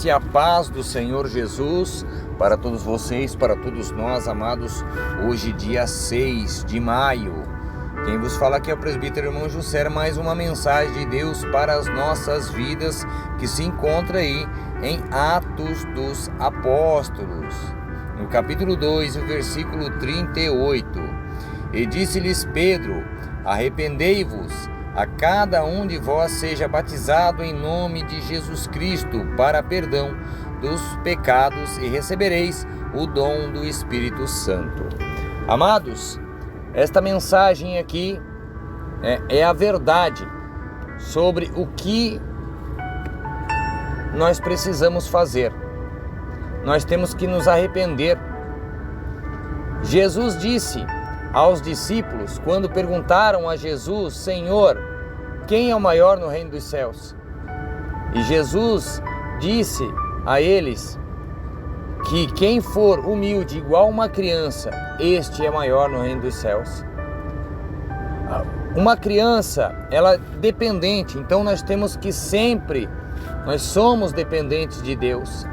graça e a paz do Senhor Jesus para todos vocês, para todos nós, amados. Hoje, dia 6 de maio. Quem vos fala aqui é o presbítero irmão José, mais uma mensagem de Deus para as nossas vidas, que se encontra aí em Atos dos Apóstolos, no capítulo 2, o versículo 38. E disse-lhes Pedro: arrependei-vos, a cada um de vós seja batizado em nome de Jesus Cristo para perdão dos pecados e recebereis o dom do Espírito Santo. Amados, esta mensagem aqui é a verdade sobre o que nós precisamos fazer. Nós temos que nos arrepender. Jesus disse aos discípulos, quando perguntaram a Jesus: Senhor, quem é o maior no reino dos céus? E Jesus disse a eles que quem for humilde igual uma criança, este é maior no reino dos céus. Uma criança, ela é dependente, então nós temos que sempre, nós somos dependentes de Deus.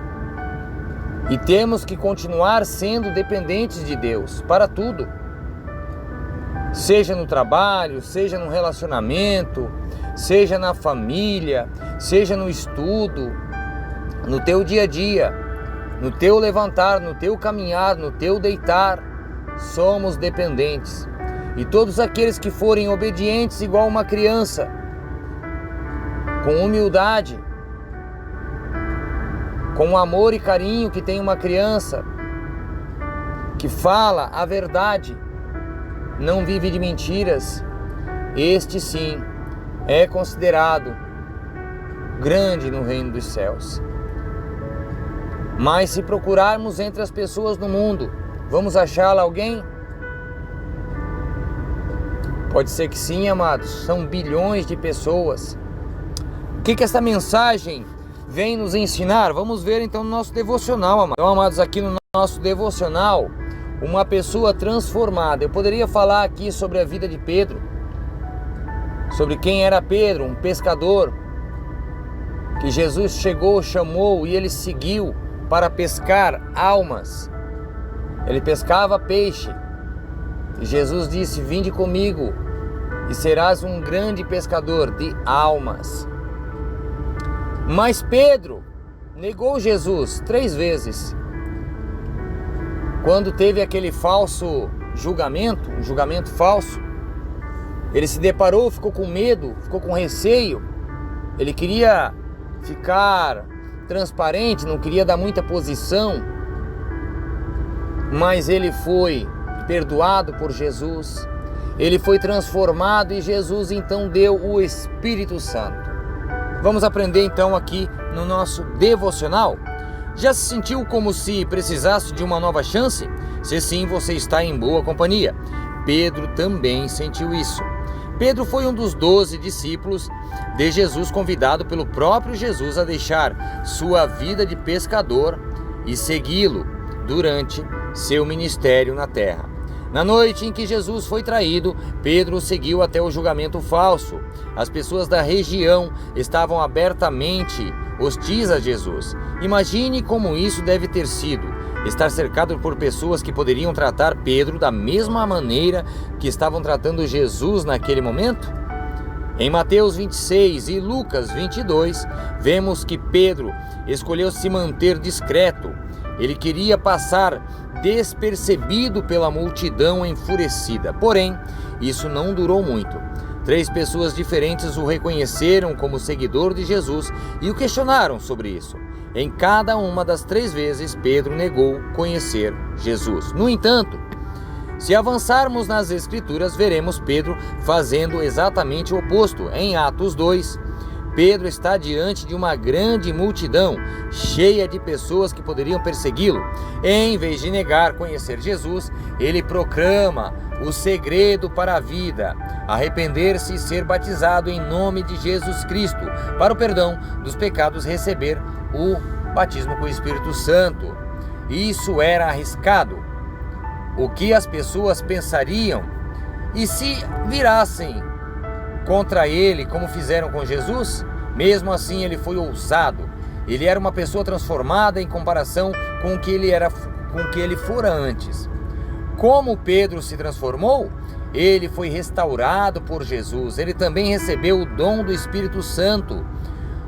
E temos que continuar sendo dependentes de Deus para tudo. Seja no trabalho, seja no relacionamento, seja na família, seja no estudo, no teu dia a dia, no teu levantar, no teu caminhar, no teu deitar, somos dependentes. E todos aqueles que forem obedientes igual uma criança, com humildade, com o amor e carinho que tem uma criança, que fala a verdade, não vive de mentiras, este sim é considerado grande no reino dos céus. Mas se procurarmos entre as pessoas do mundo, vamos achá-la alguém? Pode ser que sim, amados, são bilhões de pessoas. O que essa mensagem vem nos ensinar? Vamos ver então no nosso devocional, amados. Então, amados, aqui no nosso devocional, uma pessoa transformada. Eu poderia falar aqui sobre a vida de Pedro, sobre quem era Pedro, um pescador, que Jesus chegou, chamou e ele seguiu para pescar almas. Ele pescava peixe. E Jesus disse: vinde comigo e serás um grande pescador de almas. Mas Pedro negou Jesus 3 vezes. Quando teve aquele falso julgamento, um julgamento falso, ele se deparou, ficou com medo, ficou com receio. Ele queria ficar transparente, não queria dar muita posição, mas ele foi perdoado por Jesus, ele foi transformado e Jesus então deu o Espírito Santo. Vamos aprender então aqui no nosso devocional. Já se sentiu como se precisasse de uma nova chance? Se sim, você está em boa companhia. Pedro também sentiu isso. Pedro foi um dos 12 discípulos de Jesus, convidado pelo próprio Jesus a deixar sua vida de pescador e segui-lo durante seu ministério na terra. Na noite em que Jesus foi traído, Pedro o seguiu até o julgamento falso. As pessoas da região estavam abertamente hostis a Jesus. Imagine como isso deve ter sido, estar cercado por pessoas que poderiam tratar Pedro da mesma maneira que estavam tratando Jesus naquele momento. Em Mateus 26 e Lucas 22, vemos que Pedro escolheu se manter discreto. Ele queria passar despercebido pela multidão enfurecida. Porém, isso não durou muito. 3 pessoas diferentes o reconheceram como seguidor de Jesus e o questionaram sobre isso. Em cada uma das 3 vezes, Pedro negou conhecer Jesus. No entanto, se avançarmos nas Escrituras, veremos Pedro fazendo exatamente o oposto. Em Atos 2, Pedro está diante de uma grande multidão, cheia de pessoas que poderiam persegui-lo. Em vez de negar conhecer Jesus, ele proclama o segredo para a vida: arrepender-se e ser batizado em nome de Jesus Cristo, para o perdão dos pecados, receber o batismo com o Espírito Santo. Isso era arriscado. O que as pessoas pensariam? E se virassem contra ele, como fizeram com Jesus? Mesmo assim, ele foi ousado. Ele era uma pessoa transformada em comparação com o que ele fora antes. Como Pedro se transformou? Ele foi restaurado por Jesus. Ele também recebeu o dom do Espírito Santo.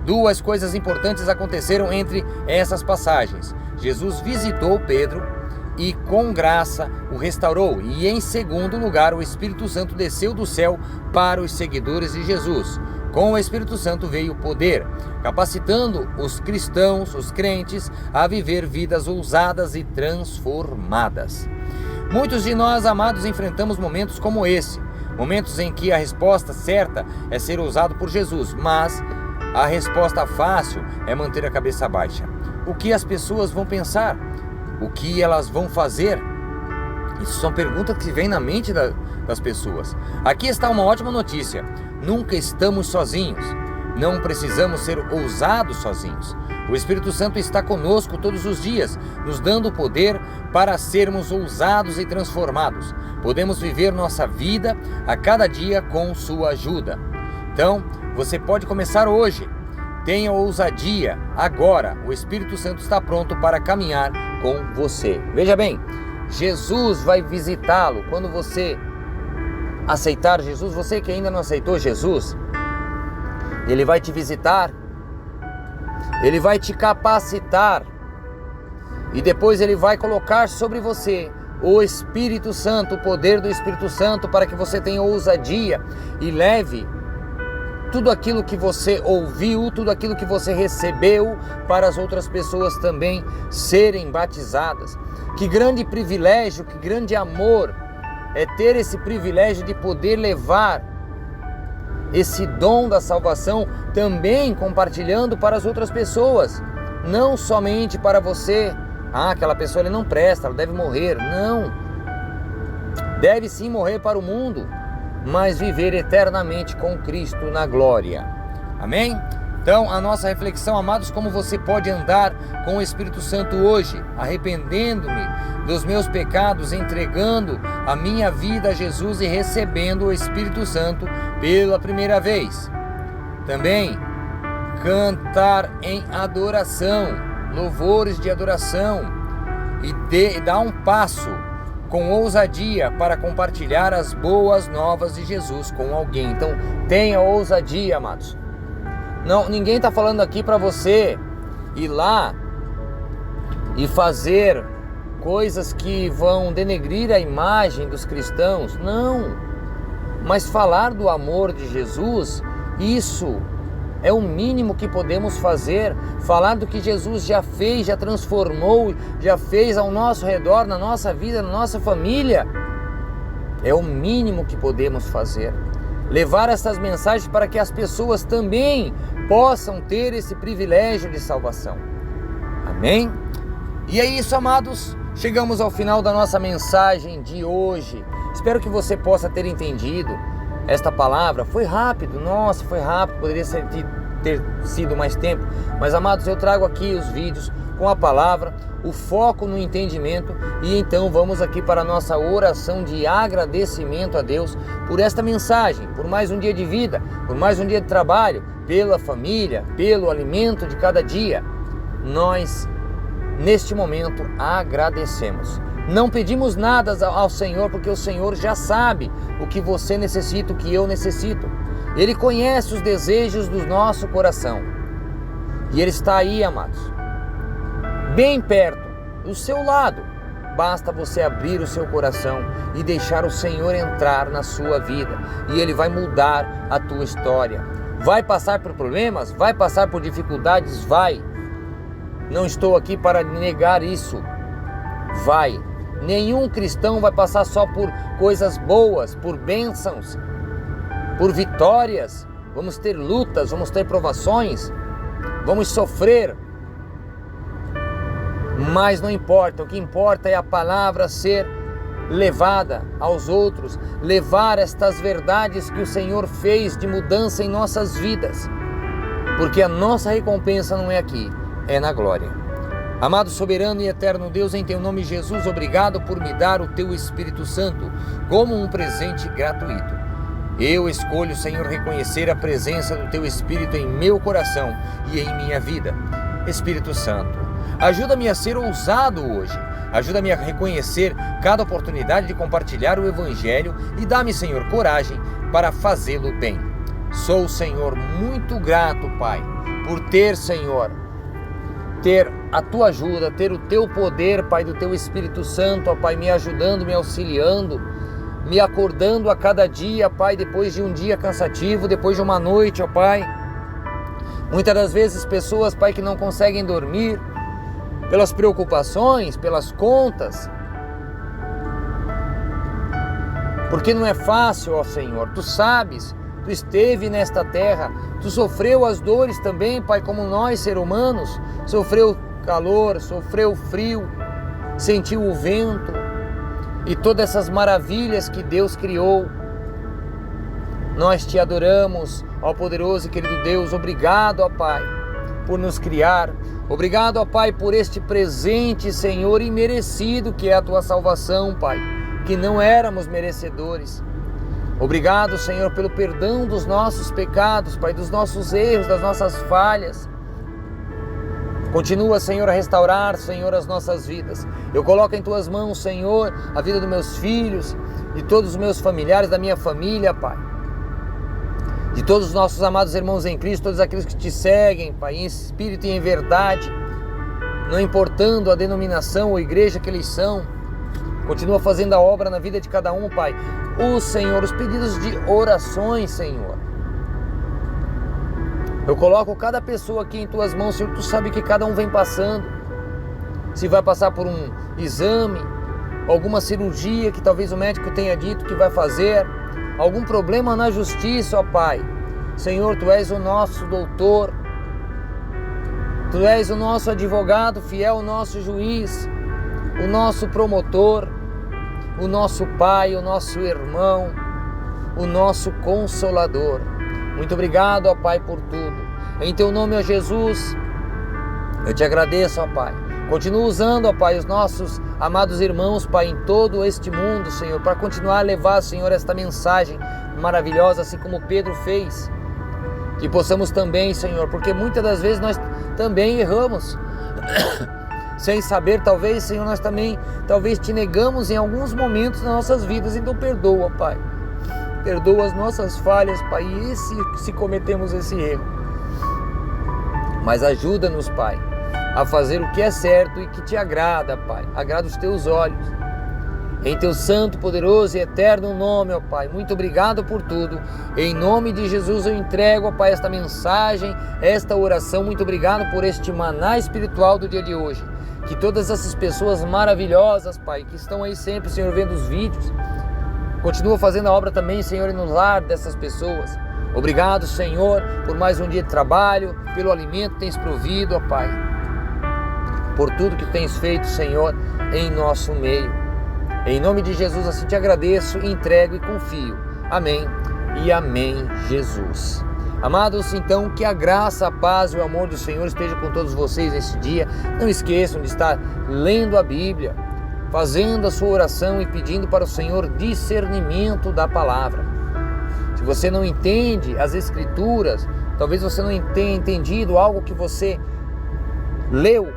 Duas coisas importantes aconteceram entre essas passagens. Jesus visitou Pedro e com graça o restaurou. E em segundo lugar, o Espírito Santo desceu do céu para os seguidores de Jesus. Com o Espírito Santo veio o poder, capacitando os cristãos, os crentes, a viver vidas ousadas e transformadas. Muitos de nós, amados, enfrentamos momentos como esse, momentos em que a resposta certa é ser ousado por Jesus, mas a resposta fácil é manter a cabeça baixa. O que as pessoas vão pensar? O que elas vão fazer? Isso são perguntas que vêm na mente das pessoas. Aqui está uma ótima notícia: nunca estamos sozinhos. Não precisamos ser ousados sozinhos. O Espírito Santo está conosco todos os dias, nos dando o poder para sermos ousados e transformados. Podemos viver nossa vida a cada dia com sua ajuda. Então, você pode começar hoje. Tenha ousadia agora. O Espírito Santo está pronto para caminhar com você. Veja bem, Jesus vai visitá-lo quando você aceitar Jesus. Você que ainda não aceitou Jesus, Ele vai te visitar, Ele vai te capacitar e depois Ele vai colocar sobre você o Espírito Santo, o poder do Espírito Santo, para que você tenha ousadia e leve tudo aquilo que você ouviu, tudo aquilo que você recebeu, para as outras pessoas também serem batizadas. Que grande privilégio, que grande amor é ter esse privilégio de poder levar esse dom da salvação também compartilhando para as outras pessoas, não somente para você. Aquela pessoa ele não presta, ela deve morrer. Não, deve sim morrer para o mundo, mas viver eternamente com Cristo na glória. Amém? Então, a nossa reflexão, amados, como você pode andar com o Espírito Santo hoje, arrependendo-me dos meus pecados, entregando a minha vida a Jesus e recebendo o Espírito Santo pela primeira vez. Também, cantar em adoração, louvores de adoração, e dar um passo com ousadia para compartilhar as boas novas de Jesus com alguém. Então, tenha ousadia, amados. Não, ninguém está falando aqui para você ir lá e fazer coisas que vão denegrir a imagem dos cristãos. Não, mas falar do amor de Jesus, isso é o mínimo que podemos fazer. Falar do que Jesus já fez, já transformou, já fez ao nosso redor, na nossa vida, na nossa família, é o mínimo que podemos fazer. Levar essas mensagens para que as pessoas também possam ter esse privilégio de salvação. Amém? E é isso, amados. Chegamos ao final da nossa mensagem de hoje. Espero que você possa ter entendido esta palavra. Foi rápido, nossa, foi rápido, poderia ter sido mais tempo. Mas, amados, eu trago aqui os vídeos com a palavra, o foco no entendimento. E então vamos aqui para a nossa oração de agradecimento a Deus por esta mensagem, por mais um dia de vida, por mais um dia de trabalho, pela família, pelo alimento de cada dia. Nós, neste momento, agradecemos. Não pedimos nada ao Senhor, porque o Senhor já sabe o que você necessita, o que eu necessito. Ele conhece os desejos do nosso coração. E Ele está aí, amados, bem perto, do seu lado. Basta você abrir o seu coração e deixar o Senhor entrar na sua vida. E Ele vai mudar a tua história. Vai passar por problemas? Vai passar por dificuldades? Vai. Não estou aqui para negar isso. Vai. Nenhum cristão vai passar só por coisas boas, por bênçãos, por vitórias. Vamos ter lutas, vamos ter provações, vamos sofrer. Mas não importa, o que importa é a palavra ser levada aos outros, levar estas verdades que o Senhor fez de mudança em nossas vidas, porque a nossa recompensa não é aqui, é na glória. Amado, soberano e eterno Deus, em teu nome, Jesus, obrigado por me dar o teu Espírito Santo como um presente gratuito. Eu escolho, Senhor, reconhecer a presença do teu Espírito em meu coração e em minha vida. Espírito Santo. Ajuda-me a ser ousado hoje. Ajuda-me a reconhecer cada oportunidade de compartilhar o Evangelho e dá-me, Senhor, coragem para fazê-lo bem. Sou, Senhor, muito grato, Pai, por ter, Senhor, ter a Tua ajuda, ter o Teu poder, Pai, do Teu Espírito Santo, ó Pai, me ajudando, me auxiliando, me acordando a cada dia, Pai, depois de um dia cansativo, depois de uma noite, ó Pai. Muitas das vezes pessoas, Pai, que não conseguem dormir pelas preocupações, pelas contas, porque não é fácil, ó Senhor. Tu sabes, Tu esteve nesta terra, Tu sofreu as dores também, Pai, como nós, seres humanos, sofreu calor, sofreu frio, sentiu o vento e todas essas maravilhas que Deus criou. Nós Te adoramos, ó poderoso e querido Deus. Obrigado, ó Pai, por nos criar. Obrigado, ó Pai, por este presente, Senhor, imerecido que é a Tua salvação, Pai, que não éramos merecedores. Obrigado, Senhor, pelo perdão dos nossos pecados, Pai, dos nossos erros, das nossas falhas. Continua, Senhor, a restaurar, Senhor, as nossas vidas. Eu coloco em Tuas mãos, Senhor, a vida dos meus filhos, de todos os meus familiares, da minha família, Pai, de todos os nossos amados irmãos em Cristo, todos aqueles que Te seguem, Pai, em espírito e em verdade, não importando a denominação ou igreja que eles são. Continua fazendo a obra na vida de cada um, Pai. Senhor, os pedidos de orações, Senhor. Eu coloco cada pessoa aqui em Tuas mãos, Senhor. Tu sabe que cada um vem passando. Se vai passar por um exame, alguma cirurgia que talvez o médico tenha dito que vai fazer, algum problema na justiça, ó Pai. Senhor, Tu és o nosso doutor. Tu és o nosso advogado fiel, o nosso juiz, o nosso promotor, o nosso Pai, o nosso irmão, o nosso Consolador. Muito obrigado, ó Pai, por tudo. Em Teu nome, ó Jesus, eu Te agradeço, ó Pai. Continua usando, ó Pai, os nossos amados irmãos, Pai, em todo este mundo, Senhor, para continuar a levar, Senhor, esta mensagem maravilhosa, assim como Pedro fez. Que possamos também, Senhor, porque muitas das vezes nós também erramos. Sem saber, talvez, Senhor, nós também, talvez Te negamos em alguns momentos das nossas vidas. Então perdoa, Pai. Perdoa as nossas falhas, Pai, e se cometemos esse erro. Mas ajuda-nos, Pai, a fazer o que é certo e que Te agrada, Pai. Agrada os Teus olhos. Em Teu santo, poderoso e eterno nome, ó Pai. Muito obrigado por tudo. Em nome de Jesus eu entrego, ó Pai, esta mensagem, esta oração. Muito obrigado por este maná espiritual do dia de hoje. Que todas essas pessoas maravilhosas, Pai, que estão aí sempre, Senhor, vendo os vídeos, continua fazendo a obra também, Senhor, no lar dessas pessoas. Obrigado, Senhor, por mais um dia de trabalho, pelo alimento que Tens provido, ó Pai, por tudo que Tens feito, Senhor, em nosso meio. Em nome de Jesus, assim Te agradeço, entrego e confio. Amém e amém, Jesus. Amados, então, que a graça, a paz e o amor do Senhor esteja com todos vocês nesse dia. Não esqueçam de estar lendo a Bíblia, fazendo a sua oração e pedindo para o Senhor discernimento da palavra. Se você não entende as Escrituras, talvez você não tenha entendido algo que você leu,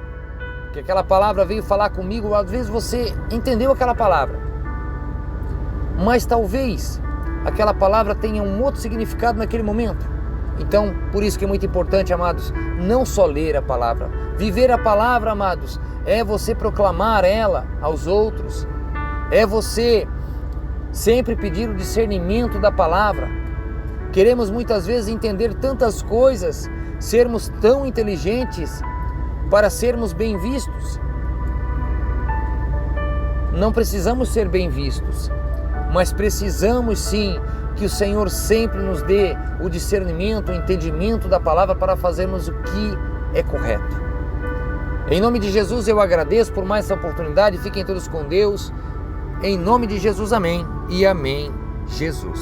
que aquela palavra veio falar comigo, às vezes você entendeu aquela palavra, mas talvez aquela palavra tenha um outro significado naquele momento. Então, por isso que é muito importante, amados, não só ler a palavra. Viver a palavra, amados, é você proclamar ela aos outros. É você sempre pedir o discernimento da palavra. Queremos muitas vezes entender tantas coisas, sermos tão inteligentes para sermos bem vistos. Não precisamos ser bem vistos, mas precisamos sim que o Senhor sempre nos dê o discernimento, o entendimento da palavra para fazermos o que é correto. Em nome de Jesus eu agradeço por mais essa oportunidade. Fiquem todos com Deus. Em nome de Jesus, amém e amém, Jesus.